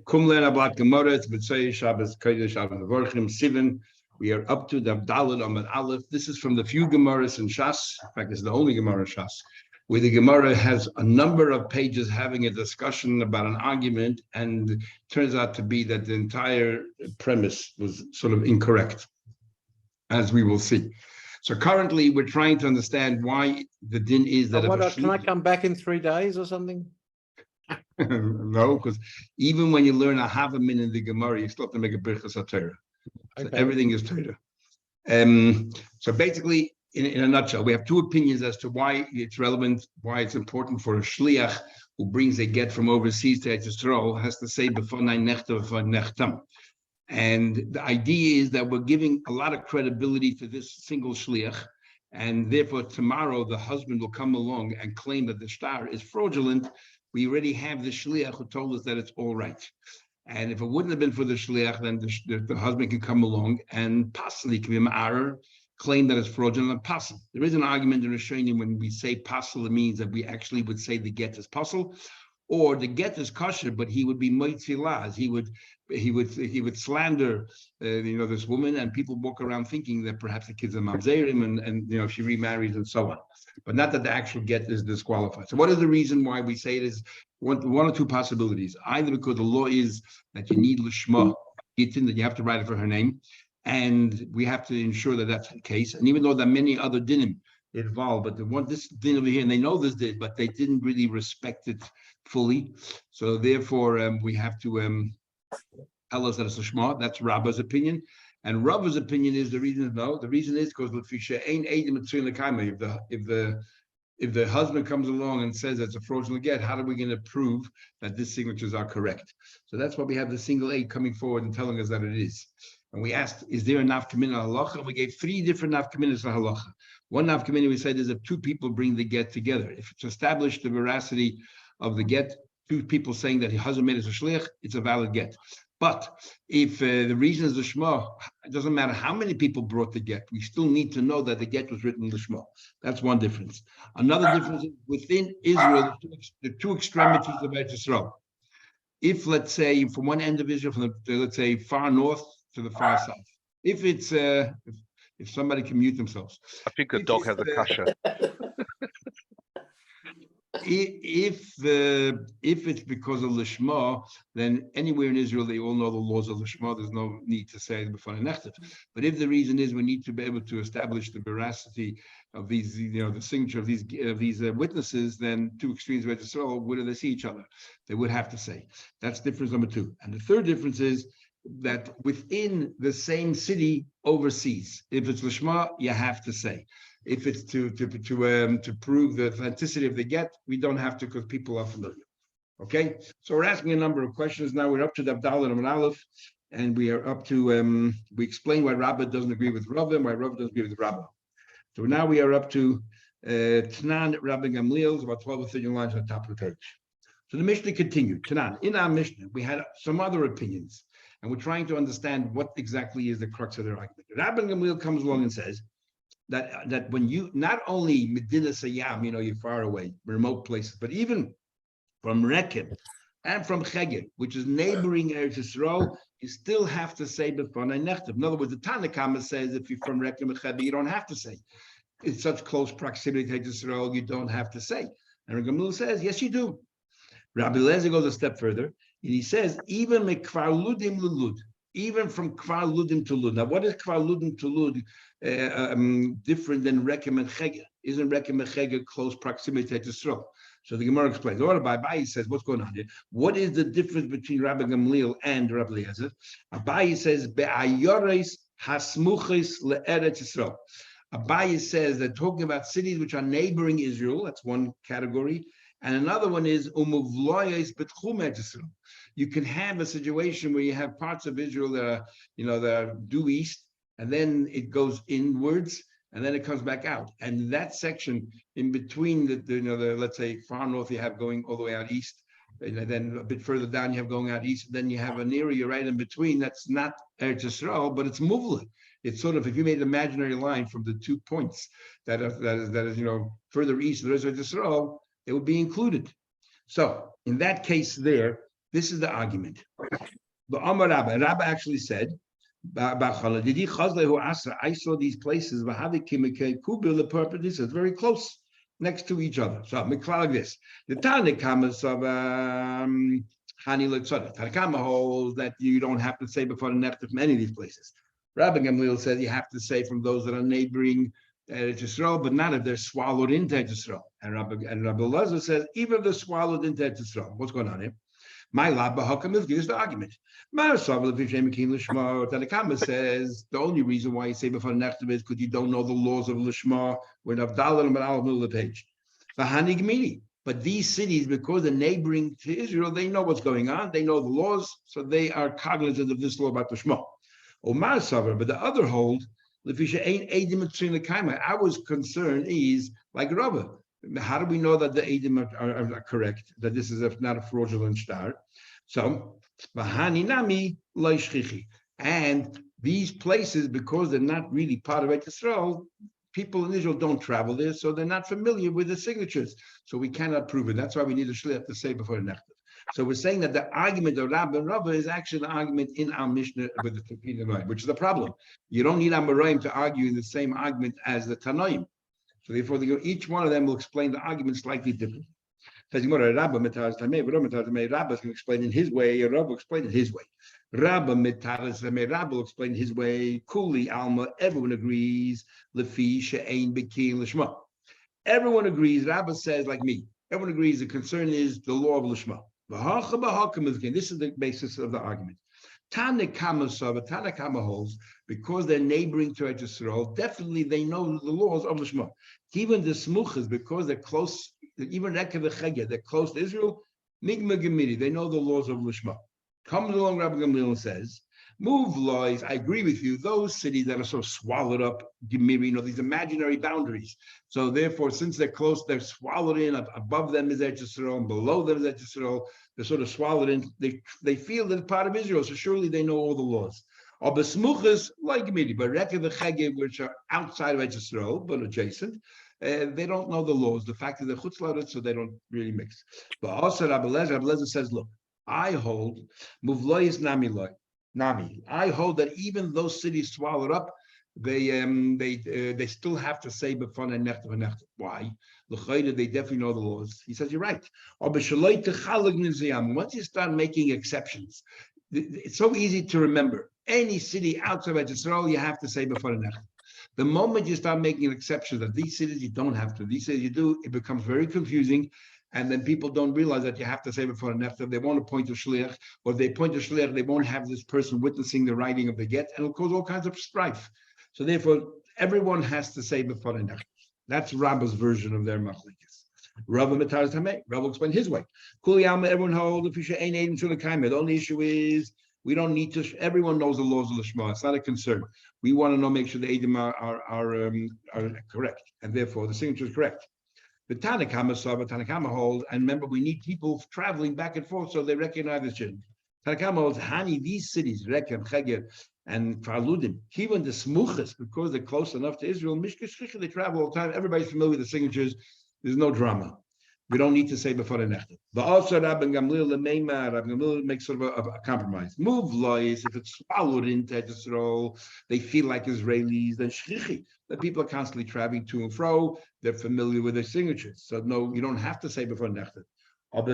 Kumlen Ablat Gemara, it's B'tzei Shabbos Kodesh Shabbos Vorchim Sivan. We are up to the Abdalad Amad Aleph. This is from the few Gemaras in Shas. In fact, it's the only Gemara in Shas, where the Gemara has a number of pages having a discussion about an argument, and it turns out to be that the entire premise was sort of incorrect, as we will see. So currently, we're trying to understand why the din is that. Can I come back in 3 days or something? No, because even when you learn a half a minute in the Gemara, you still have to make a birchas HaTorah. So everything is Torah. So basically, in a nutshell, we have two opinions as to why it's relevant, why it's important for a shliach who brings a get from overseas to Eretz Yisrael has to say b'fonai nechta nechtam. And the idea is that we're giving a lot of credibility to this single shliach, and therefore tomorrow the husband will come along and claim that the shtar is fraudulent. We already have the shliach who told us that it's all right. And if it wouldn't have been for the shliach, then the husband can come along and possibly can be ma'arer, claim that it's fraudulent and pasul. There is an argument in Rishonim when we say pasul, it means that we actually would say the get is pasul, or the get is kosher, but he would be moitzilas. He would slander, this woman, and people walk around thinking that perhaps the kid's a mamzerim, and if she remarries and so on. But not that the actual get is disqualified. So what is the reason why we say it is one or two possibilities? Either because the law is that you need lishma, Gittin, that you have to write it for her name, and we have to ensure that that's the case. And even though there are many other dinim involved, but this din over here, and they know this din, but they didn't really respect it fully. So therefore, we have to tell us that it's a shma. That's Rabba's opinion. And Rabba's opinion is the reason is no. The reason is because if the husband comes along and says it's a fraudulent get, how are we going to prove that these signatures are correct? So that's why we have the single aid coming forward and telling us that it is. And we asked, is there a nafkamina halacha? We gave 3 different nafkaminas for halacha. One nafkamina we said is if 2 people bring the get together. If it's established the veracity of the get, 2 people saying that his husband made us a shliach, it's a valid get. But if the reason is the shema, it doesn't matter how many people brought the get. We still need to know that the get was written in the shema. That's one difference. Another difference is within Israel, the two extremities of Eretz Yisrael. If, let's say, from one end of Israel, from let's say far north to the far south, if it's if somebody can mute themselves. I think a dog has a kasha. If it's because of Lishma, then anywhere in Israel they all know the laws of Lishma. There's no need to say before a nechtav. But if the reason is we need to be able to establish the veracity of these, the signature of these witnesses, then 2 extremes of Israel, where do they see each other? They would have to say. That's difference number 2. And the third difference is that within the same city overseas, if it's Lishma, you have to say. If it's to prove the authenticity of the get, we don't have to because people are familiar. Okay, so we're asking a number of questions now. We're up to the Abdallah and Aleph, and we are up to we explain why Rabbah doesn't agree with Rabbah and why Rabbah doesn't agree with Rabbah. So now we are up to Tanan Rabbi Gamliel, about 12 or 13 lines on the top of the page. So the Mishnah continued. Tanan, in our Mishnah, we had some other opinions, and we're trying to understand what exactly is the crux of their argument. Rabbi Gamliel comes along and says that when you, not only Medina Sayyam, you're far away, remote places, but even from Rekem and from Cheged, which is neighboring Eretz Yisrael, you still have to say B'fonai Nechtav. In other words, the Tanakama says if you're from Rekem and Cheged, you don't have to say. It's such close proximity to Eretz Yisrael, you don't have to say. And Gamliel says, yes, you do. Rabbi Lezer goes a step further, and he says, even Mekvar Ludim Lulud, even from Kvar Ludim to Lud. Now, what is Kvar Ludim to Lud different than Rekem and Cheged? Isn't Rekem and Cheged close proximity to Yisrael? So the Gemara explains. Or Abayi says, what's going on here? What is the difference between Rabbi Gamliel and Rabbi Eliezer? Abayi says, Be'ayores hasmuches le'eretz Yisrael. Abayi says that talking about cities which are neighboring Israel, that's one category, and another one is umuvloyes betchum Eretz Yisrael. You can have a situation where you have parts of Israel that are, that are due east, and then it goes inwards, and then it comes back out. And that section in between the let's say far north, you have going all the way out east, and then a bit further down you have going out east. And then you have an area right in between that's not Eretz Yisrael, but it's Muvla. It's sort of, if you made an imaginary line from the 2 points that is further east of Eretz Yisrael, it would be included. So in that case, this is the argument. The Amar Rabba, Rabba actually said, I saw these places, the purpose is very close, next to each other. So, like this. The Tanakamas of Tanakama holds that you don't have to say before the nefta from any of these places. Rabbi Gamliel says you have to say from those that are neighboring Yisrael, but not if they're swallowed into Yisrael. And Rabbi Lazar says even if they're swallowed into Yisrael. What's going on here? My labba hakam is the argument. Tanakama says the only reason why you say before the nefta is because you don't know the laws of Lishma. We're in Avdallah and Al middle of the page. But these cities, because they're neighboring to Israel, they know what's going on. They know the laws, so they are cognizant of this law about the Shema. But the other hold, our concern is like Rabba. How do we know that the Eidim are correct? That this is not a fraudulent star? So, and these places, because they're not really part of Israel, people in Israel don't travel there, so they're not familiar with the signatures. So we cannot prove it. That's why we need a shliach to say before the nefta. So we're saying that the argument of Rabba and Rabba is actually the argument in our Mishnah with the Tanoim, which is the problem. You don't need Amoraim to argue in the same argument as the Tanoim. So therefore, each one of them will explain the argument slightly differently. Rabba is going to explain in his way, or Rabba will explain in his way. Rabba will explain his way. Kuli Alma, everyone agrees. Lefi she'ein b'ki l'shma. Everyone agrees. Rabba says, like me, everyone agrees the concern is the law of l'shma. This is the basis of the argument. Tanakama holds, because they're neighboring to Yisrael, definitely they know the laws of l'shma. Even the smuchas, because they're close, even they're close to Israel, migma gemiri, they know the laws of l'shma. Comes along Rabbi Gamliel and says, move laws, I agree with you, those cities that are so swallowed up, gemiri, these imaginary boundaries. So therefore, since they're close, they're swallowed in, above them is Yisrael, and below them is Yisrael, they're sort of swallowed in, they feel they're part of Israel, so surely they know all the laws. Or besmuchas, like gemiri, but rekev v'cheged, which are outside of Yisrael, but adjacent, they don't know the laws. The fact that they're chutzlaret, so they don't really mix. But also Rabbi Lezer says, look, I hold muvlois nami. I hold that even those cities swallowed up, they still have to say before nefta. Why? They definitely know the laws. He says you're right. Once you start making exceptions, it's so easy to remember. Any city outside of Israel, you have to say before nefta. The moment you start making exceptions that these cities you don't have to, these cities you do, it becomes very confusing. And then people don't realize that you have to say before a nefta. They want to point to shliach, or if they point to shliach, they won't have this person witnessing the writing of the get, and it'll cause all kinds of strife. So therefore, everyone has to say before a nefta. That's Rabba's version of their machlekes. Rabba Matar Tameh. Rabba will explain his way. Kuliyama, everyone holds the fisha ain't aiding to the kaima. The only issue is we don't need to. Everyone knows the laws of the Shema. It's not a concern. We want to know, make sure the Eidim are correct, and therefore the signature is correct. The Tanakama holds, and remember, we need people traveling back and forth so they recognize the chin. Tanakama holds, Hani, these cities, Rekem, Cheger, and Faludim, even the Smuchas, because they're close enough to Israel, Mishkashricha, they travel all the time. Everybody's familiar with the signatures. There's no drama. We don't need to say before the nefta. But also, Rabbi Gamliel makes sort of a compromise. Move laws, if it's swallowed into Israel, they feel like Israelis, then shrichi. The people are constantly traveling to and fro. They're familiar with their signatures. So no, you don't have to say before nefta. But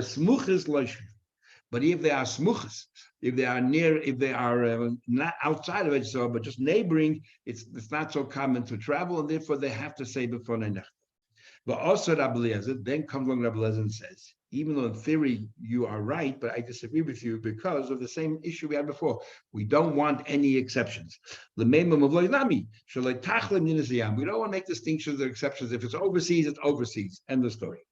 if they are smuchas, if they are near, if they are not outside of Israel, but just neighboring, it's not so common to travel, and therefore they have to say before nefta. But also Rabbi Eliezer, then comes along Rabbi Eliezer and says, even though in theory you are right, but I disagree with you because of the same issue we had before. We don't want any exceptions. We don't want to make distinctions or exceptions. If it's overseas, End of story.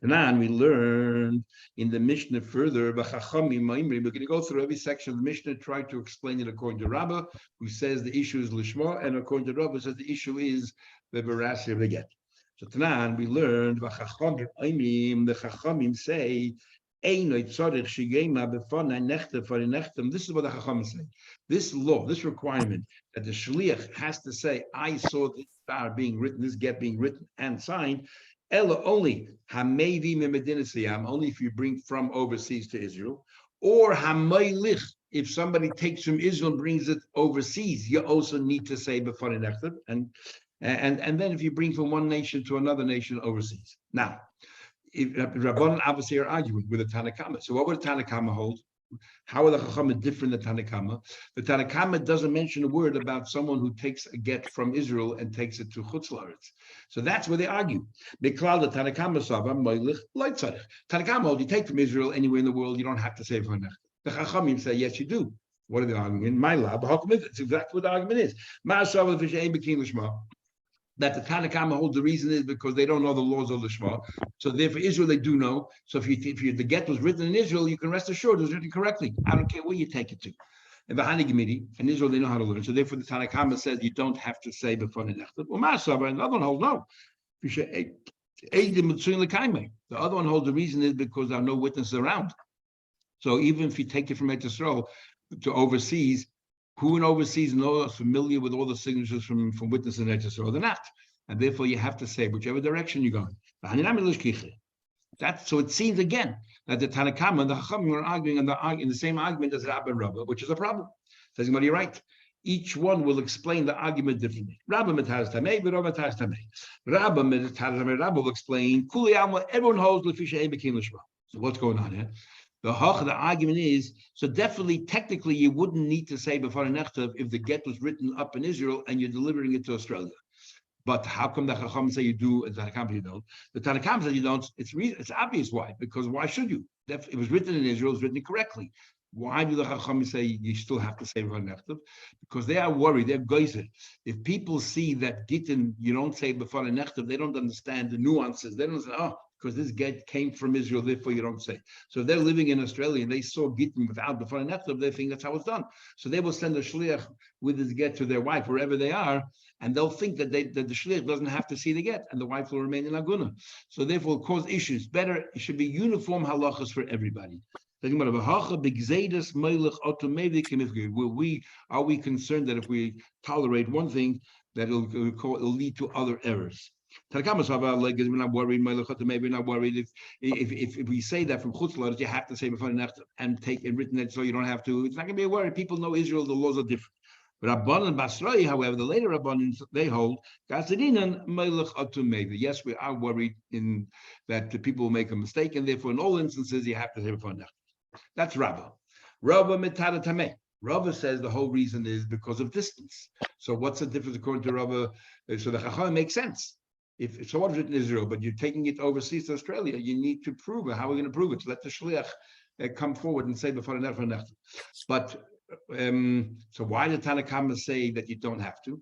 And then we learned in the Mishnah further, we're going to go through every section of the Mishnah, try to explain it according to Rabbah, who says the issue is Lishma, and according to Rabbah, says the issue is the veracity of the get. So Tanan, we learned the Chachamim say, this is what the Chachamim say. This law, this requirement that the Shliach has to say, I saw this star being written, this get being written and signed, only if you bring from overseas to Israel, Or hamaylich, if somebody takes from Israel and brings it overseas, you also need to say before and then if you bring from one nation to another nation overseas. Now, if Rabbanan obviously are arguing with the Tanakama. So what would the Tanakama hold? How are the Chachamim different than Tanakama? The Tanakama doesn't mention a word about someone who takes a get from Israel and takes it to Chutz La'aretz. So that's where they argue. Miklal the Tanakama Saba Moilech Light Tzarich. Tanakama holds you take from Israel anywhere in the world, you don't have to say Vanech. The Chachamim say yes, you do. What are they arguing? My lab, it's exactly what the argument is. Ma'asava v'she'ein b'kin l'shma. That the Tanakama holds the reason is because they don't know the laws of the Shema. So therefore, Israel they do know. So if the get was written in Israel, you can rest assured it was written correctly. I don't care where you take it to. And the Hanigimidi in Israel they know how to learn. So therefore, the Tanakama says you don't have to say before the nechtav. Well, Masaba and the other one holds no. The other one holds the reason is because there are no witnesses around. So even if you take it from Eretz Yisrael to overseas, who in overseas knows familiar with all the signatures from witnesses in Eretz Yisrael? They're not, and therefore you have to say whichever direction you're going. So it seems again that the Tanakama and the Chachamim are arguing in the same argument as Rabba and Rabba, which is a problem. Says you're right. Each one will explain the argument differently. Rabba Mataz Tamei, Rabba Mataz Tamei. Rabba Mataz Tamei, Rabba will explain. Kuli Alma, everyone holds Lefisha Ebekim Lishma. So what's going on here? The argument is, so definitely, technically, you wouldn't need to say before an nechtav if the get was written up in Israel and you're delivering it to Australia. But how come the Chacham say you do and the Tanakam you don't? The Tanakam says you don't. It's obvious why. Because why should you? It was written in Israel, it was written correctly. Why do the Chacham say you still have to say before an nechtav? Because they are worried. They're geiser. If people see that Gittin, you don't say before an nechtav, they don't understand the nuances. They don't say, because this get came from Israel, therefore you don't say. So if they're living in Australia and they saw Gittin without before an nechtav, they think that's how it's done. So they will send a shliach with his get to their wife wherever they are, and they'll think that the shliach doesn't have to see the get, and the wife will remain in aguna. So therefore, it'll cause issues. Better, it should be uniform halachas for everybody. Are we concerned that if we tolerate one thing, that it'll lead to other errors? We're not worried. We're not worried if we say that from Chutz La'aretz, you have to say before nechtav and take it written it so you don't have to. It's not going to be a worry. People know Israel; the laws are different. Rabban and Basrai, however, the later Rabban they hold yes, we are worried in that the people will make a mistake, and therefore, in all instances, you have to say before nechtav. That's Rabbah. Rabbah mitada tameh. Rabbah says the whole reason is because of distance. So what's the difference according to Rabbah? So the Chacham makes sense. If so, what's written in Israel, but you're taking it overseas to Australia, you need to prove it. How are we going to prove it? So let the shliach come forward and say before the nechtav. But so why did Tanakama say that you don't have to?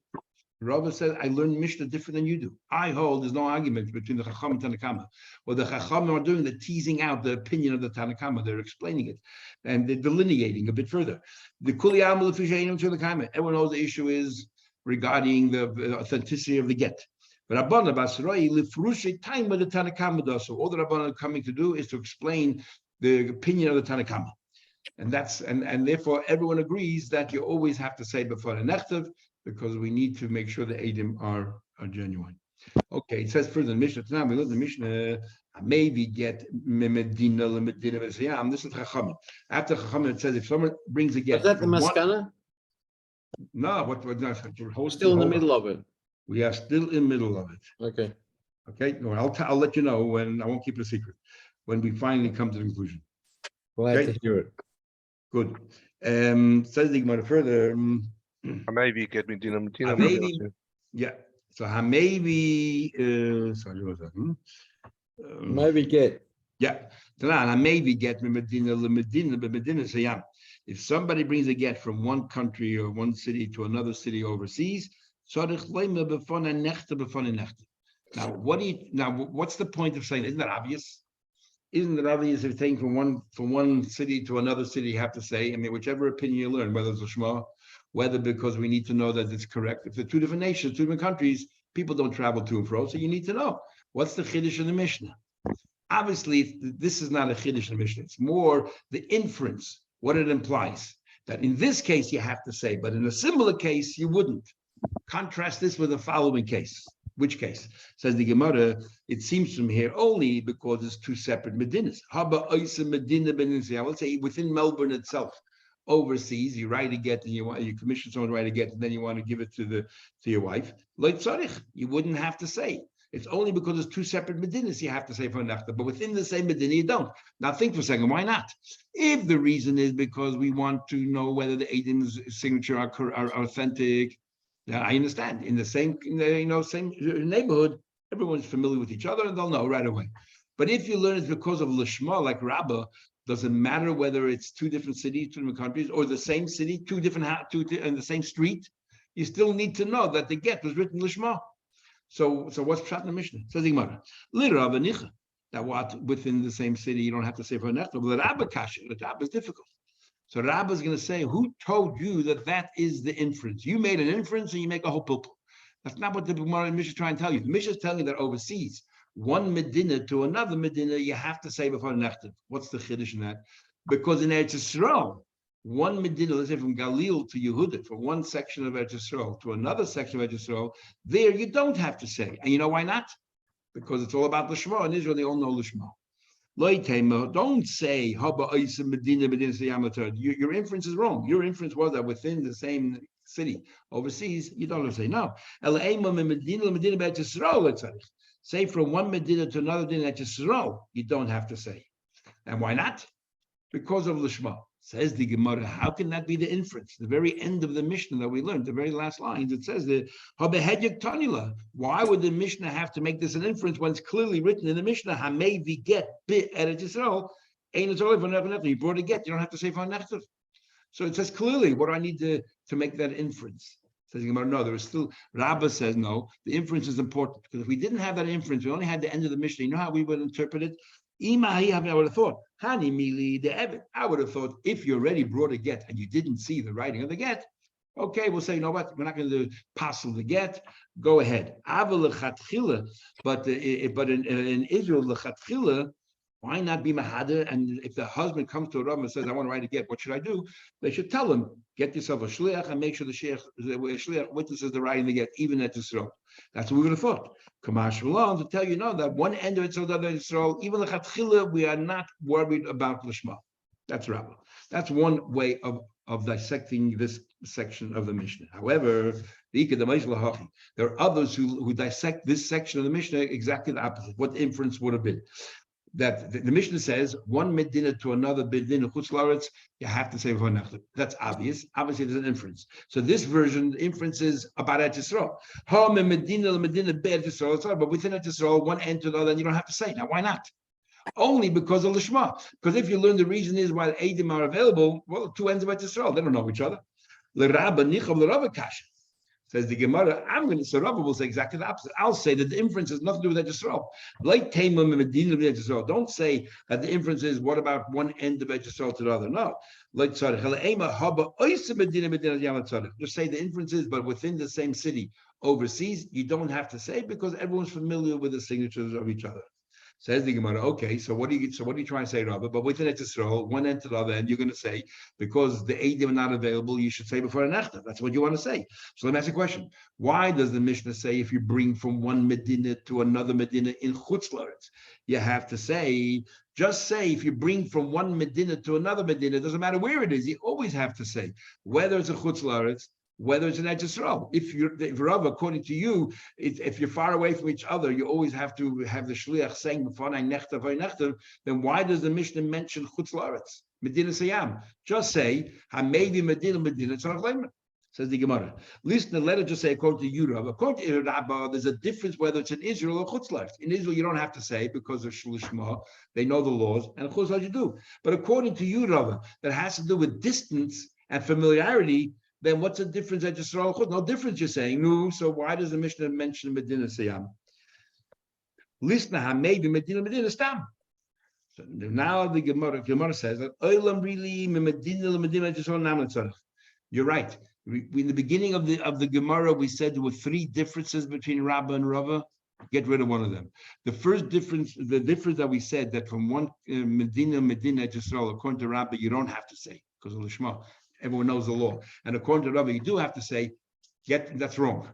Rabbah said, I learned Mishnah different than you do. I hold there's no argument between the Chacham and Tanakama. What the Chacham are doing, they're teasing out the opinion of the Tanakama. They're explaining it. And they're delineating a bit further. The Kuli Amal Tanakama. Everyone knows the issue is regarding the authenticity of the get. But Rabbanah Basrai, Lifrushi time with the Tanakama does. So all the Rabbanah are coming to do is to explain the opinion of the Tanakama. And that's and therefore everyone agrees that you always have to say before a nechtav, because we need to make sure the edim are genuine. Okay, it says further in the Mishnah. Now we look at the Mishnah. Maybe get medina lemedina v'siyam. This is Chachamim. After Chachamim, it says if someone brings a get. Is that the maskana? No, what? We're still in the middle of it. We are still in the middle of it. Okay. Okay. No, I'll let you know when. I won't keep it a secret when we finally come to the conclusion. Glad to hear it. Good. Says the Gemara further. Maybe get me dinner. Yeah. So maybe. Sorry, what was that? Maybe get. Yeah. Maybe get Medina Sayam. If somebody brings a get from one country or one city to another city overseas, now what's the point of saying? Isn't that obvious? Isn't it obvious if taking from one city to another city, you have to say, I mean, whichever opinion you learn, whether it's a Shema, whether because we need to know that it's correct. If they're two different nations, two different countries, people don't travel to and fro, so you need to know what's the Chiddush in the Mishnah. Obviously, this is not a Chiddush in the Mishnah. It's more the inference, what it implies. That in this case, you have to say, but in a similar case, you wouldn't. Contrast this with the following case. Which case? Says the Gemara, it seems from here only because it's two separate Medinas. Let's say within Melbourne itself, overseas, you write a get and you commission someone to write a get, and then you want to give it to your wife. You wouldn't have to say. It's only because it's two separate Medinas you have to say for Nechta, but within the same Medina you don't. Now think for a second, why not? If the reason is because we want to know whether the Eiden's signature are authentic, now I understand. In the same same neighborhood, everyone's familiar with each other and they'll know right away. But if you learn it's because of Lishma, like Rabbah, doesn't matter whether it's two different cities, two different countries, or the same city, two in the same street, you still need to know that the get was written Lishma. So what's Pshat in the Mishnah? Says the Gemara, that what within the same city you don't have to say for Nechta, but the Rabbah kasha, the Rabbah is difficult. So Rabbah is going to say, who told you that is the inference? You made an inference and you make a whole pilpul. That's not what the Gemara and Mishnah is trying to tell you. The Mishnah is telling you that overseas, one Medina to another Medina, you have to say before Nechta. What's the chiddush in that? Because in Eretz Yisrael, one Medina, let's say from Galil to Yehuda, from one section of Eretz Yisrael to another section of Eretz Yisrael, there you don't have to say. And you know why not? Because it's all about Lishma. In Israel, they all know Lishma. Don't say your inference is wrong. Your inference was that within the same city overseas, you don't have to say no. Say from one Medina to another Medina at Yisrael, you don't have to say. And why not? Because of Lishma. Says the Gemara, how can that be the inference? The very end of the Mishnah that we learned, the very last lines, it says that why would the Mishnah have to make this an inference when it's clearly written in the Mishnah? Hamevi get bit Eretz Yisrael. You brought a get, you don't have to say for nechtav. So it says clearly, what do I need to make that inference? Says the Gemara, no, there is still, Rabbah says no, the inference is important. Because if we didn't have that inference, we only had the end of the Mishnah, you know how we would interpret it? I would have thought, Hani Mili the Evid. I would have thought if you already brought a get and you didn't see the writing of the get, okay, we'll say, you know what, we're not going to passel the get. Go ahead. But in Israel, lechatchila, why not be mahada? And if the husband comes to a rabbi and says, I want to write a get, what should I do? They should tell him, get yourself a shliach and make sure the shliach witnesses the writing of the get, even at Yisrael. That's what we would have thought. Kamash Malon to tell you no, that one end of Yisrael, the other Yisrael, even the chatchila, we are not worried about lishma. That's Rabbah. That's one way of dissecting this section of the Mishnah. However, there are others who dissect this section of the Mishnah exactly the opposite. What the inference would have been. That the Mishnah says one medina to another medina chutz la'aretz, you have to say v'hon nechtav. That's obvious. Obviously, there's an inference. So this version, the inference is about Eretz Yisrael. Ha medina medina be'Eretz Yisrael, but within Eretz Yisrael, one end to the other, and you don't have to say. Now, why not? Only because of Lishma. Because if you learn the reason is why Eidim are available, well, two ends of Eretz Yisrael, they don't know each other. L'Rabba nichav l'Rabba kasha. Says the Gemara, so Rabbi will say exactly the opposite. I'll say that the inference has nothing to do with Yisrael. Like Taimim and Medina of Yisrael. Don't say that the inference is what about one end of Yisrael to the other. No. Like just say the inference is, but within the same city overseas, you don't have to say because everyone's familiar with the signatures of each other. Says the Gemara, okay, so what are you trying to say, Rabbi? But within Eretz Yisrael, one end to the other end, you're going to say, because the Eidim are not available, you should say before a Nechtav. That's what you want to say. So let me ask you a question. Why does the Mishnah say if you bring from one Medina to another Medina in Chutz La'aretz, you have to say, just say if you bring from one Medina to another Medina, it doesn't matter where it is, you always have to say, whether it's a Chutz La'aretz, whether it's an Eretz Yisrael. If Rav, according to you, if you're far away from each other, you always have to have the shliach saying b'fanai nechtav, then why does the Mishnah mention chutz la'aretz, Medina Sayam? Just say Hamevi Medina Tzarach Leimer. Says the Gemara. Listen, let it just say according to you, Rav. According to Rabbah, there's a difference whether it's in Israel or chutz la'aretz. In Israel, you don't have to say because of Shulishma, they know the laws, and chutz la'aretz you do. But according to you, Rav, that has to do with distance and familiarity. Then what's the difference at Yisrael? No difference, you're saying. No, so why does the Mishnah mention Medina Sayam? Listen, maybe Medina Stam. So now the Gemara says that Olam really Medina. You're right. In the beginning of the Gemara, we said there were three differences between Rabbah and Rava. Get rid of one of them. The first difference, the difference that we said that from one Medina at Yisrael, according to Rabbah, you don't have to say because of the Shema. Everyone knows the law. And according to Rabbi, you do have to say, that's wrong.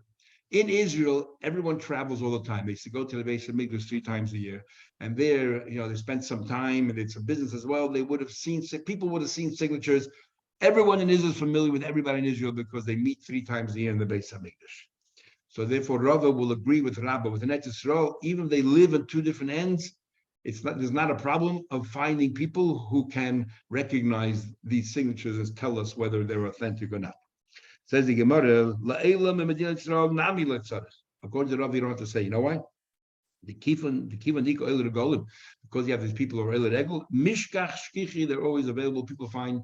In Israel, everyone travels all the time. They used to go to the base of Mikdash 3 times a year, and there, they spent some time, and it's a business as well. They would have seen people would have seen signatures. Everyone in Israel is familiar with everybody in Israel because they meet 3 times a year in the base of Mikdash. So therefore, Rava will agree with Rabba with an Eretz Yisrael, even if they live at 2 different ends. There's not a problem of finding people who can recognize these signatures and tell us whether they're authentic or not. Says the Gemara, according to Rav, you don't have to say, you know why? Because you have these people who are regel, mishkach shkichi, they're always available. People find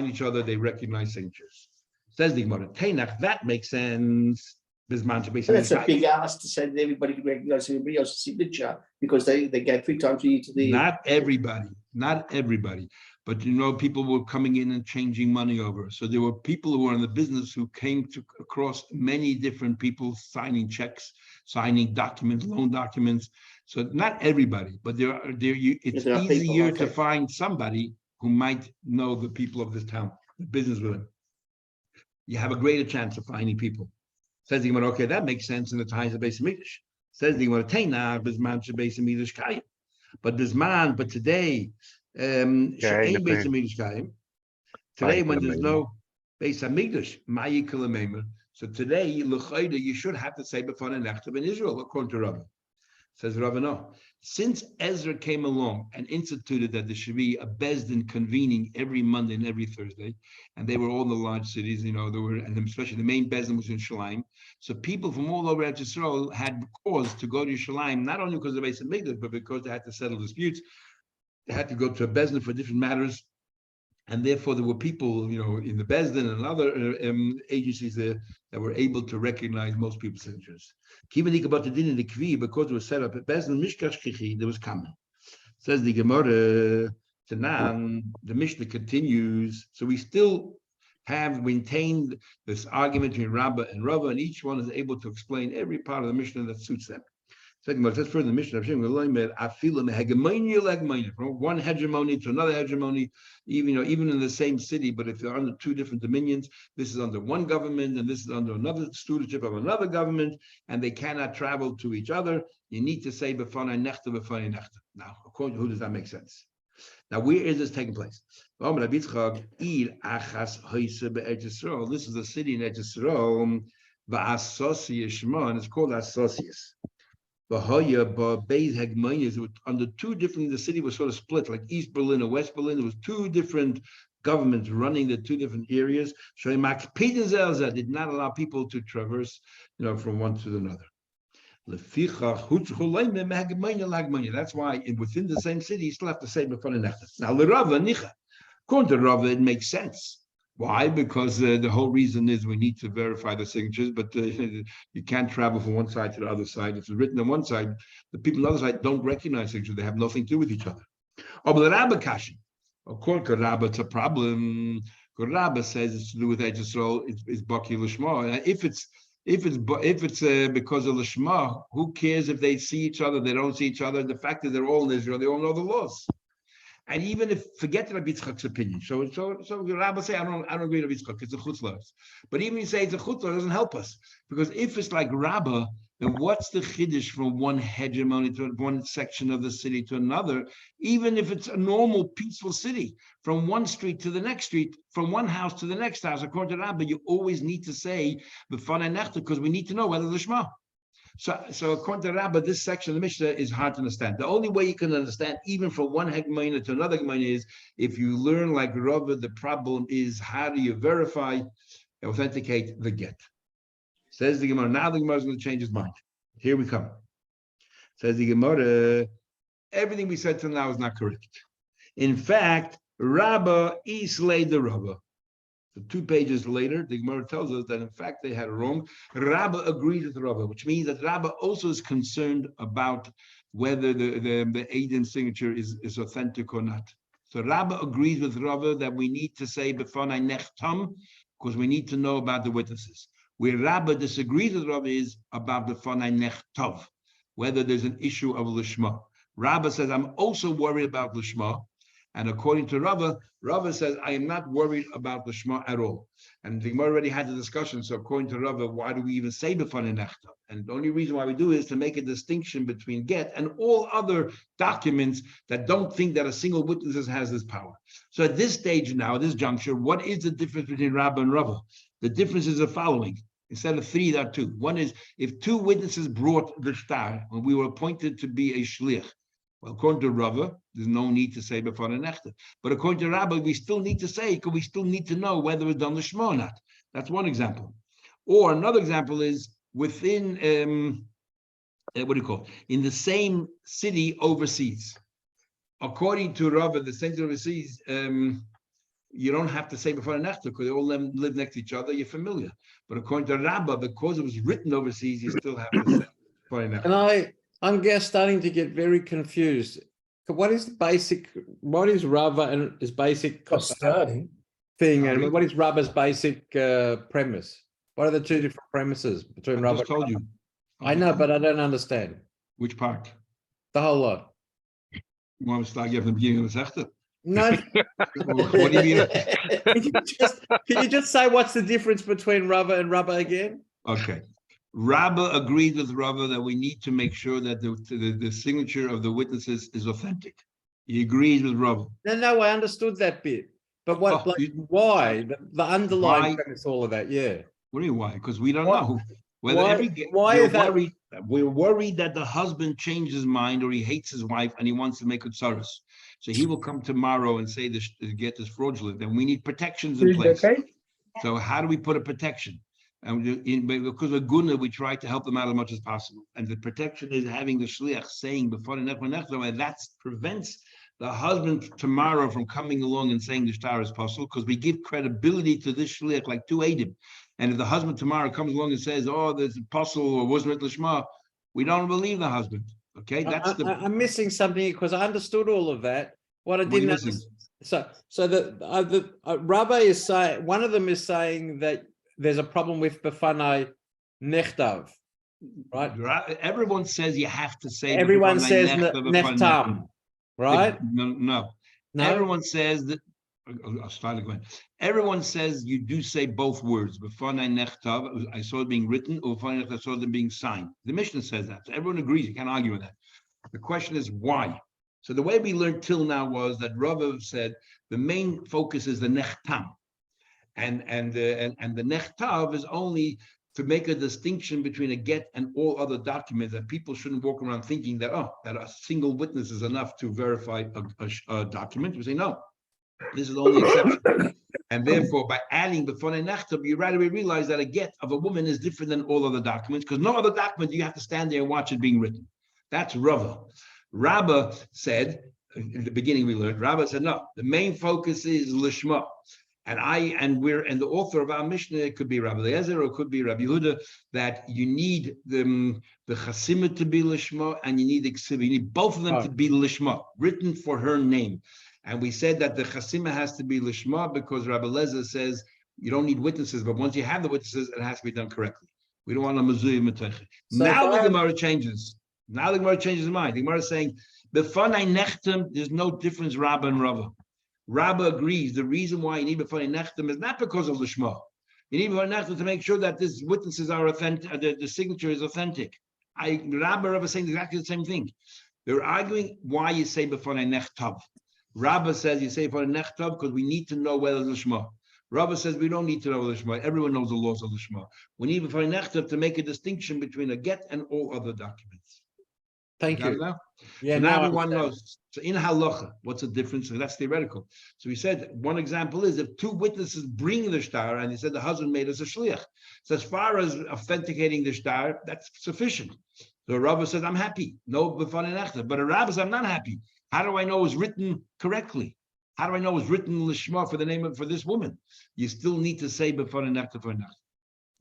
each other, they recognize signatures. Says the Gemara, Teinach, that makes sense. That's a big ask to say that everybody can recognize everybody else's signature because they get 3 times a year to the. Not everybody. But people were coming in and changing money over. So there were people who were in the business who came across many different people signing checks, signing documents, loan documents. So not everybody, but it's easier to find somebody who might know the people of this town, the business with them. You have a greater chance of finding people. Says the Gemara, okay, that makes sense in the times of Beis Hamikdash. Says the Gemara, Teina Bisman Beis Hamikdash Kayim. But today, today when there's no Beis Hamikdash, Mayi Kilamemer. So today, you should have to say B'fana Nechtav in Israel, according to Rabbi. Says Rabbi, no. Since Ezra came along and instituted that there should be a Bezdin convening every Monday and every Thursday, and they were all in the large cities, and especially the main Bezdin was in Shalim. So people from all over Eretz Yisrael had cause to go to Shalim, not only because of the Beis Hamikdash, but because they had to settle disputes. They had to go to a Bezdin for different matters. And therefore, there were people, in the Bezdin and other agencies there that were able to recognize most people's signatures. Because it was set up at Bezdin, Mishkash Kichi, there was common. Says the Gemara, Tanan, the Mishnah continues. So we still have maintained this argument between Rabbah and Rava, and each one is able to explain every part of the Mishnah that suits them. Let's further the Mishnah. From one hegemony to another hegemony, even in the same city, but if they're under 2 different dominions, this is under one government and this is under another stewardship of another government, and they cannot travel to each other. You need to say b'fanai nechta, b'fanai nechta. Now, according to who does that make sense? Now, where is this taking place? This is a city in Eretz Yisrael, and it's called Asosius. Under 2 different, the city was sort of split, like East Berlin or West Berlin. There was 2 different governments running the 2 different areas. Did not allow people to traverse, from one to another. That's why within the same city, you still have to say b'fanei nechta. Now, according to Rava, it makes sense. Why? Because the whole reason is we need to verify the signatures, but you can't travel from one side to the other side. If it's written on one side, the people on the other side don't recognize signatures. They have nothing to do with each other. But the Rabba Kashin, according to Rabba, it's a problem. Rabba says it's to do with Eretz Yisrael. It's Baki Lishma. And if it's because of Lishma, who cares if they see each other? They don't see each other. The fact that they're all in Israel, they all know the laws. And even if forget Rabbi Yitzchak's opinion, so Rabbi say I don't agree with Rabbi Yitzchak, it's a chutzlars. But even if you say it's a chutzlars, it doesn't help us, because if it's like Rabbi, then what's the chiddush from one hegemony to one section of the city to another? Even if it's a normal peaceful city, from one street to the next street, from one house to the next house, according to Rabbi, you always need to say b'fanei nechta because we need to know whether the Shema. So according to Rabbah, this section of the Mishnah is hard to understand. The only way you can understand, even from one hegemony to another hegemony, is if you learn like Rabbah. The problem is how do you verify, authenticate the get? Says the Gemara. Now the Gemara is going to change his mind. Here we come. Says the Gemara. Everything we said till now is not correct. In fact, Rabbah islayed the Rabbah. So 2 pages later, the Gemara tells us that in fact they had it wrong. Rabbah agreed with Rabbah, which means that Rabbah also is concerned about whether the Aiden signature is authentic or not. So Rabbah agrees with Rabbah that we need to say b'fanei nechtam because we need to know about the witnesses. Where Rabbah disagrees with Rabbah is about b'fanei nechtav, whether there's an issue of lishma. Rabbah says, I'm also worried about lishma, And according to Rava says, I am not worried about the Shema at all. And the Gemara already had the discussion. So according to Rava, why do we even say b'fanei nechtav? And the only reason why we do is to make a distinction between get and all other documents that don't think that a single witness has this power. So at this stage now, this juncture, what is the difference between Rava and Rava? The difference is the following. Instead of 3, there are 2. One is if 2 witnesses brought the shtar when we were appointed to be a shliach. Well, according to Rava, there's no need to say b'fanei nechtav. But according to Rabbi, we still need to say because we still need to know whether it's done l'shma or not. That's one example. Or another example is within what do you call it? In the same city overseas. According to Rava, the same city overseas, you don't have to say b'fanei nechtav because they all live next to each other. You're familiar. But according to Rabbi, because it was written overseas, you still have to say b'fanei nechtav. And I'm starting to get very confused. What is Rava and his basic Starting. thing, and what is Rava's basic premise? What are the 2 different premises between I Rava? just told you. I know, but I don't understand Which part? the whole lot. You want to start from the beginning of the Sechter? No, What do you mean? can you just say what's the difference between Rava and Rava again? Okay. Rabba agreed with Rava that we need to make sure that the signature of the witnesses is authentic. He agrees with Rava. No, I understood that bit. But what, why? The underlying premise, all of that, yeah. What do you mean why? Because we don't Why- know whether why is that? We're worried that the husband changed his mind or he hates his wife and he wants to make it tsaros. So he will come tomorrow and say this get this fraudulent. And we need protections in place. Okay. So how do we put a protection? And because we're guna, we try to help them out as much as possible. And the protection is having the shliach saying b'fanei nechtav, and that prevents the husband tomorrow from coming along and saying the shtar is possible, because we give credibility to this shliach like 2 edim. And if the husband tomorrow comes along and says, "Oh, there's a possible or wasn't it lishma," we don't believe the husband. Okay, that's I'm missing something because I understood all of that. What I What are you didn't missing? understand. So the Rabbi is saying, one of them is saying that there's a problem with b'fanei nechtav, right? Everyone says you have to say. Everyone b'fanei says nechtav, b'fanei nechtam, nechtav. right? No. Everyone says that. I'll start again. Everyone says you do say both words. B'fanei nechtav, I saw it being written, or b'fanei nechtav, I saw it being signed. The Mishnah says that. So everyone agrees. You can't argue with that. The question is why. So the way we learned till now was that Rava said the main focus is the nechtam, and the nechtav is only to make a distinction between a get and all other documents, that people shouldn't walk around thinking that that a single witness is enough to verify a document. We say no, this is the only exception. And therefore, by adding b'fanei nechtav, you right away realize that a get of a woman is different than all other documents, because no other document you have to stand there and watch it being written. That's Rava. Rabba said, in the beginning we learned, Rabba said, no, the main focus is lishma. And the author of our Mishnah, it could be Rabbi Eliezer or it could be Rabbi Yehuda, that you need the chasima to be lishma and you need the ksiva. You need both of them to be lishma, written for her name. And we said that the chasima has to be lishma because Rabbi Eliezer says you don't need witnesses, but once you have the witnesses, it has to be done correctly. We don't want a mazuy metacha. Now the Gemara changes. Now the Gemara changes his mind. The Gemara is saying, b'fanei nechtam, there's no difference, Rabba and Rava. Rabba agrees. The reason why you need b'fanei nechtam is not because of the Shema. You need b'fanei nechtam to make sure that these witnesses are authentic, the signature is authentic. Rabba and Rava are saying exactly the same thing. They're arguing why you say b'fanei nechtav. Rabba says you say b'fanei nechtav because we need to know whether the Shema. Rava says we don't need to know the Shema. Everyone knows the laws of the Shema. We need b'fanei nechtav to make a distinction between a get and all other documents. Thank you. Now? Yeah, So now now everyone knows. So in halacha, what's the difference? So that's theoretical. So we said one example is if 2 witnesses bring the shtar and he said the husband made us a shliach. So as far as authenticating the shtar, that's sufficient. So Rava says, I'm happy. No b'fanei nechtav. But a Rava says, I'm not happy. How do I know it's written correctly? How do I know it's written lishma for the name of for this woman? You still need to say b'fanei nechtav for nechtav.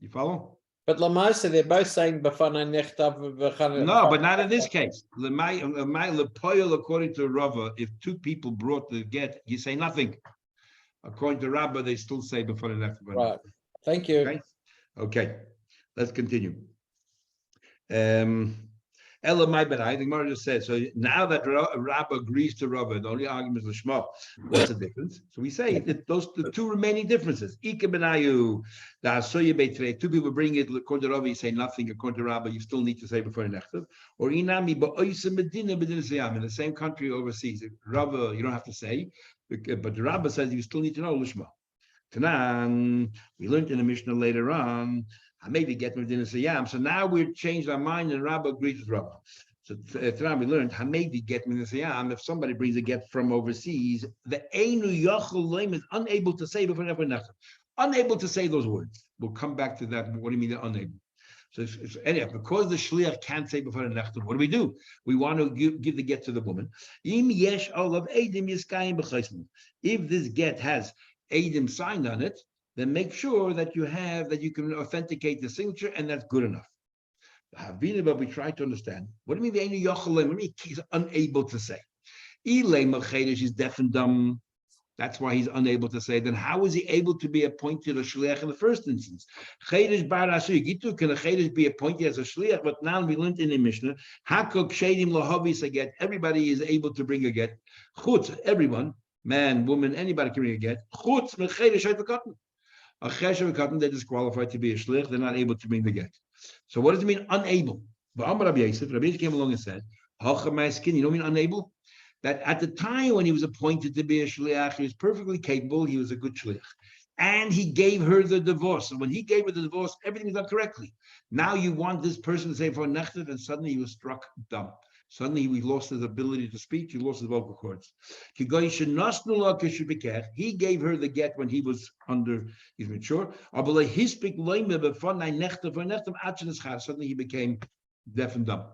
You follow? But Lamaisa, they're both saying b'fanei nechtav. No, but not in this case. According to Rava, if 2 people brought the get, you say nothing. According to Rava, they still say b'fanei nechtav. Right. Thank you. Okay. Let's continue. And Ella my ben I. The Gemara just said. So now that Rabba agrees to Rabba, the only argument is Lishma. What's the difference? So we say that those the two remaining differences. Ika benayu, the Asoya Beitre. Two people bring it. According to Rabba, you say nothing. According to Rabba, you still need to say before nechtav. Or inami ba'oisa medina bedin siyam in the same country overseas. Rabba, you don't have to say, but the Rabba says you still need to know Lishma. Tanan, we learned in the Mishnah later on. Maybe get medina siyam. So now we've changed our mind, and Rabba agrees with Rabba. So Tanan, we learned maybe get medina siyam. If somebody brings a get from overseas, the einu yachol loim is unable to say before nechtav. Unable to say those words. We'll come back to that. What do you mean they're unable? So anyhow, because the shliach can't say before the nechtav, what do? We want to give the get to the woman. If this get has edim signed on it, then make sure that you can authenticate the signature, and that's good enough. But we try to understand. What do you mean he's unable to say? He's deaf and dumb. That's why he's unable to say. Then how is he able to be appointed a shliach in the first instance? Chedesh bar asur gitu, can a chedesh be appointed as a shliach? But now we learned in the Mishnah, hakol kshedim lahavis a get. Everybody is able to bring a get. Chutz, everyone, man, woman, anybody can bring a get. Chutz mechedesh hayvakatan. A chedesh hayvakatan, they're disqualified to be a shliach. They're not able to bring the get. So what does it mean unable? But Rabbi Yosef came along and said, "Hacha my skin." You don't mean unable. That at the time when he was appointed to be a shliach, he was perfectly capable. He was a good shliach, and he gave her the divorce. And when he gave her the divorce, everything was done correctly. Now you want this person to say for nechtav, and suddenly he was struck dumb. Suddenly he lost his ability to speak. He lost his vocal cords. He gave her the get when he was he's mature. Suddenly he became deaf and dumb.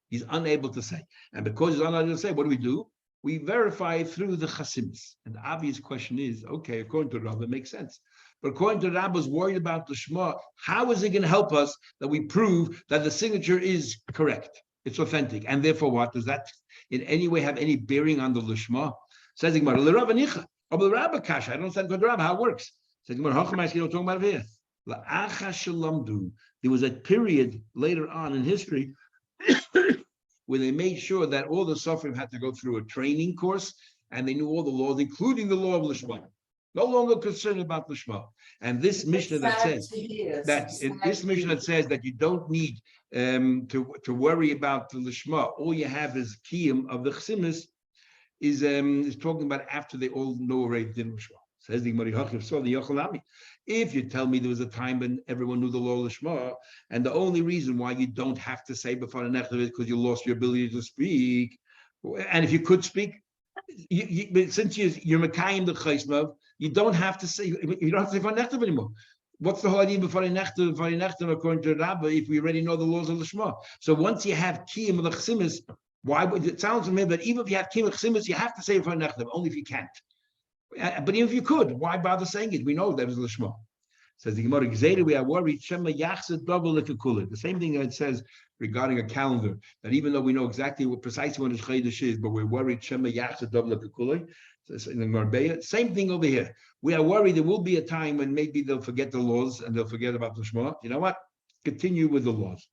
He's unable to say. And because he's unable to say, what do? We verify it through the chasimis. And the obvious question is, okay, according to Rabba, it makes sense. But according to Rabba's worried about the Shema, how is it going to help us that we prove that the signature is correct? It's authentic. And therefore what? Does that in any way have any bearing on the Lishma? Says the Gemara, L'Rabba nicha. Of the Rabba kasha. I don't understand according to Rabba how it works. Says the Gemara, Hachamash, you don't talk about it here. La'acha shalamdu. There was a period later on in history where they made sure that all the Sofrim had to go through a training course, and they knew all the laws, including the law of Lishma. No longer concerned about Lishma. And this Mishnah that says that you don't need to worry about the Lishma, all you have is Kiyum of the Chsimis, is talking about after they all know already Din Lishma. Says the Gemara, if you tell me there was a time when everyone knew the law of Lishma, and the only reason why you don't have to say before the nechtav is because you lost your ability to speak, and if you could speak, since you're Mekayim the Chaismav, you don't have to say before nechtav anymore. What's the whole idea before the nechtav according to Rabba if we already know the laws of Lishma? So once you have Kiyum of the Chsimis, why would it sounds to me that even if you have Kiyum of Chsimis, you have to say before nechtav, only if you can't. But even if you could, why bother saying it? We know that was Lishma. Says the Gemara, we are worried. The same thing that it says regarding a calendar, that even though we know exactly precisely when the Chodesh is, but we're worried. Same thing over here. We are worried there will be a time when maybe they'll forget the laws and they'll forget about Lishma. You know what? Continue with the laws.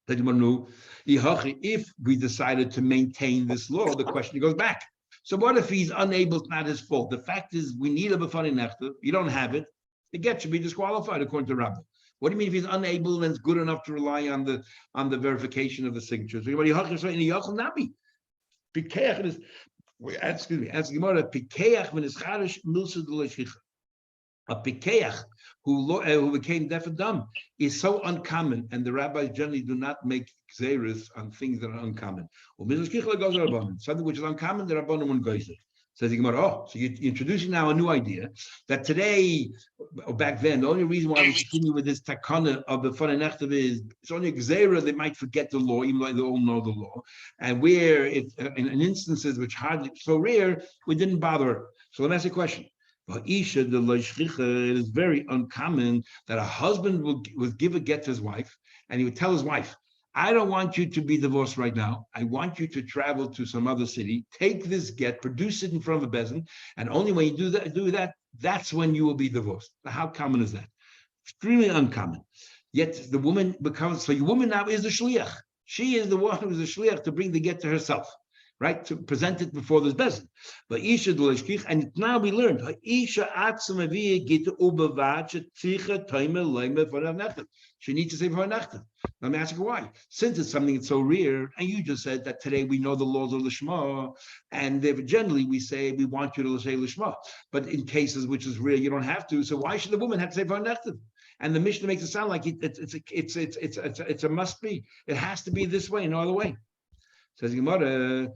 If we decided to maintain this law, the question goes back. So what if he's unable? It's not his fault. The fact is, we need a b'fani nechtav. You don't have it. The get should be disqualified according to Rabbi. What do you mean if he's unable and it's good enough to rely on the verification of the signatures? Excuse me. Ask Gemara. Pikeach when is charish milsa d'leishicha. A pikeach who became deaf and dumb is so uncommon, and the rabbis generally do not make xeris on things that are uncommon. Something which is uncommon, the rabbanim won't go it. Says the Gemara, so you're introducing now a new idea that today, or back then, the only reason why we continue with this takana of the b'fani nechtav is it's only a xera, they might forget the law, even though they all know the law. And where in instances which hardly so rare, we didn't bother. So let me ask you a question. It is very uncommon that a husband would give a get to his wife, and he would tell his wife, I don't want you to be divorced right now. I want you to travel to some other city, take this get, produce it in front of a bezin, and only when you do that, that's when you will be divorced. How common is that? Extremely uncommon. Yet the woman becomes, so your woman now is the shliach. She is the one who's a shliach to bring the get to herself, right? To present it before this bezin. But Isha d'leshkich, and now we learned Isha atzma via git ubavacha tzicha toime leime for nechtav. She needs to say for nechtav. Let me ask you why. Since it's something that's so rare, and you just said that today we know the laws of lishma, and generally we say we want you to say lishma, but in cases which is rare, you don't have to. So why should the woman have to say for nechtav? And the Mishnah makes it sound like it's a must be. It has to be this way, no other way. Says Gemara,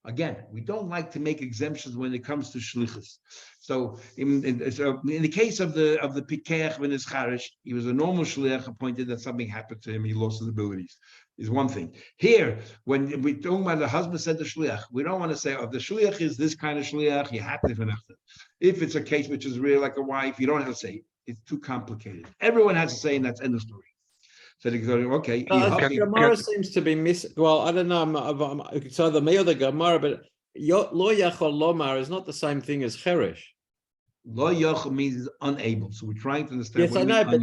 again, we don't like to make exemptions when it comes to shlichus. So in the case of the Pikech when it's Charish, he was a normal shliach appointed that something happened to him, he lost his abilities. Is one thing. Here, when we talk about the husband said the shliach, we don't want to say, oh, the shliach is this kind of shliach, you have to finish it. If it's a case which is real like a wife, you don't have to say it. It's too complicated. Everyone has to say, and that's end of story. So they go, okay. The Gemara seems to be missing. Well, I don't know. It's either me or the Gemara, but lo yachol lomar is not the same thing as cherish. Lo yachol means unable. So we're trying to understand. Yes, I know, but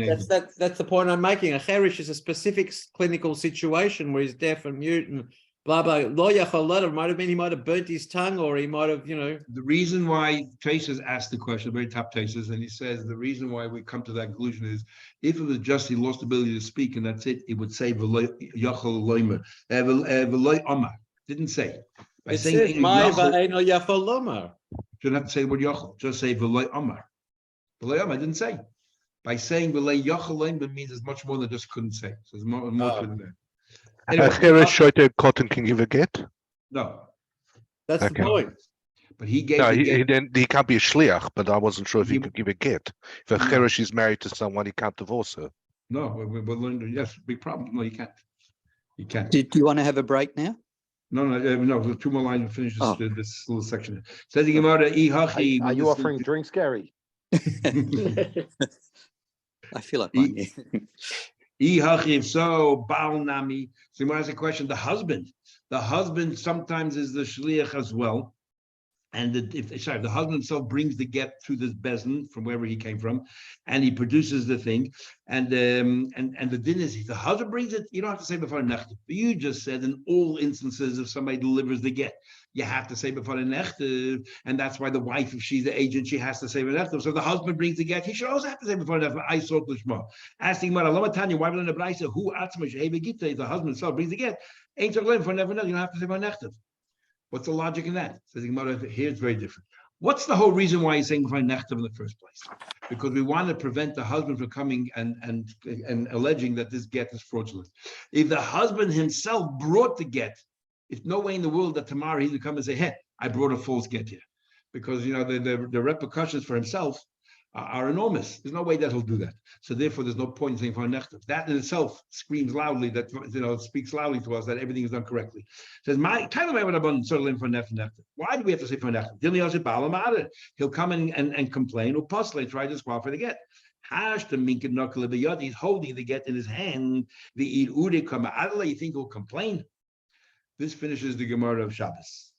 that's the point I'm making. A cherish is a specific clinical situation where he's deaf and mute and blah blah. Lo yachol lomar might have been he might have burnt his tongue or he might have, The reason why Traces asked the question, very top Traces, and he says the reason why we come to that conclusion is if it was just he lost the ability to speak and that's it, it would say v'lo yachol lomer, v'lo omar. Didn't say. By it saying says my va'eno yachol lomar. Shouldn't have to say the word yachol. Just say v'lo omar. V'lo omar didn't say. By saying v'lo yachol lomer means it's much more than just couldn't say. So there's more to it there. Anyway, Shoyte cotton can give a get. No, That's the point. but he gave. No, the he get. he can't be a shliach, but I wasn't sure if he could give a get. If a cherish is married to someone, he can't divorce her. No, we're learning. Yes, big problem. No, you can't. You can't. Do you want to have a break now? No. There's two more lines to finish this little section. Says the Gemara, "Ihachi." Are you offering drinks, Gary? I feel like one. If so, Baal Nami. So when I ask a question, the husband sometimes is the shliach as well. And the husband himself brings the get through this bezin from wherever he came from, and he produces the thing. And the din is if the husband brings it, you don't have to say before nechtav. You just said in all instances, if somebody delivers the get, you have to say before nechtav, and that's why the wife, if she's the agent, she has to say before nechtav. So if the husband brings the get, he should also have to say before nechtav. I saw lishma. Asking Mara Lama Tanya, why would the Braisa who atzma sheheve gita? If the husband himself brings the get, ain't so for never know. You don't have to say before nechtav. What's the logic in that? Says here it's very different. What's the whole reason why he's saying before nechtav in the first place? Because we want to prevent the husband from coming and alleging that this get is fraudulent. If the husband himself brought the get, it's no way in the world that tomorrow he would come and say, "Hey, I brought a false get here," because the repercussions for himself are enormous. There's no way that he'll do that. So therefore, there's no point in saying for nechtav. That in itself screams loudly that speaks loudly to us that everything is done correctly. It says my kind of for nechtav. Why do we have to say for nechtav? He'll come and complain or possibly try to disqualify the get. He's holding the get in his hand. You think he'll complain? This finishes the Gemara of Shabbos.